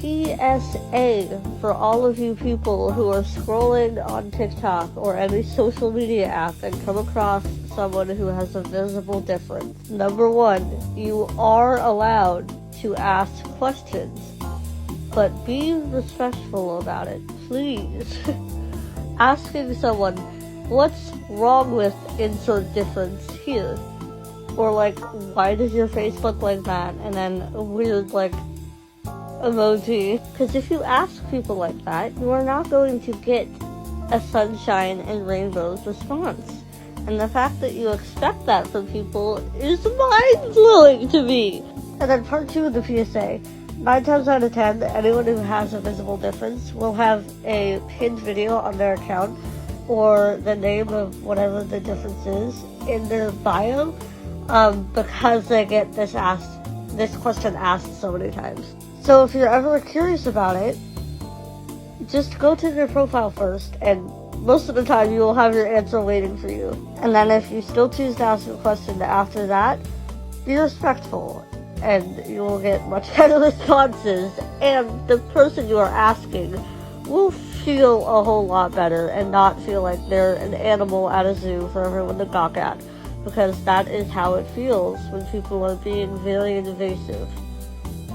PSA for all of you people who are scrolling on TikTok or any social media app and come across someone who has a visible difference. Number one, you are allowed to ask questions, but be respectful about it, please. Asking someone, what's wrong with insert difference here? Or like, why does your face look like that? And then a weird like emoji. Because if you ask people like that, you are not going to get a sunshine and rainbows response. And the fact that you expect that from people is mind-blowing to me. And then part 2 of the PSA. 9 times out of 10, anyone who has a visible difference will have a pinned video on their account or the name of whatever the difference is in their bio, because they get this question asked so many times. So if you're ever curious about it, just go to their profile first, and most of the time you will have your answer waiting for you. And then if you still choose to ask a question after that, be respectful, and you will get much better responses, and the person you are asking will feel a whole lot better and not feel like they're an animal at a zoo for everyone to gawk at, because that is how it feels when people are being very invasive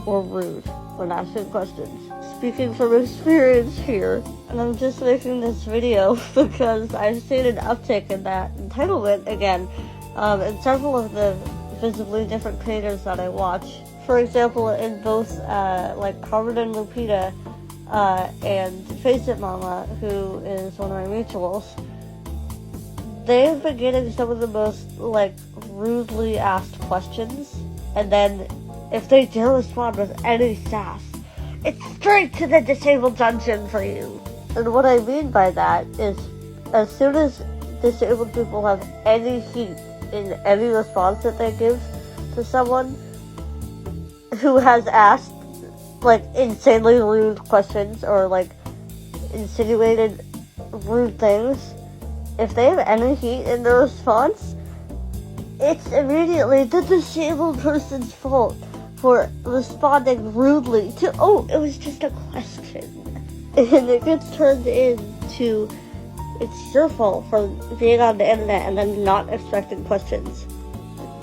or rude when asking questions. Speaking from experience here, and I'm just making this video because I've seen an uptick in that entitlement again, in several of the visibly different creators that I watch. For example, in both like Carmen and Lupita and Face It Mama, who is one of my mutuals, they've been getting some of the most like rudely asked questions, and then if they dare respond with any sass, it's straight to the disabled dungeon for you. And what I mean by that is, as soon as disabled people have any heat in any response that they give to someone who has asked like insanely rude questions or like insinuated rude things, if they have any heat in their response, it's immediately the disabled person's fault for responding rudely to, oh, it was just a question. And it gets turned into, it's your fault for being on the internet and then not expecting questions.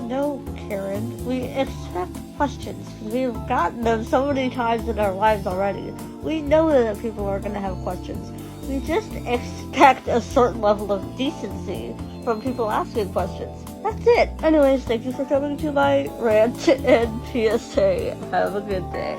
No, Karen, we expect questions. We've gotten them so many times in our lives already. We know that people are going to have questions. We just expect a certain level of decency from people asking questions. That's it. Anyways, thank you for coming to my rant and PSA. Have a good day.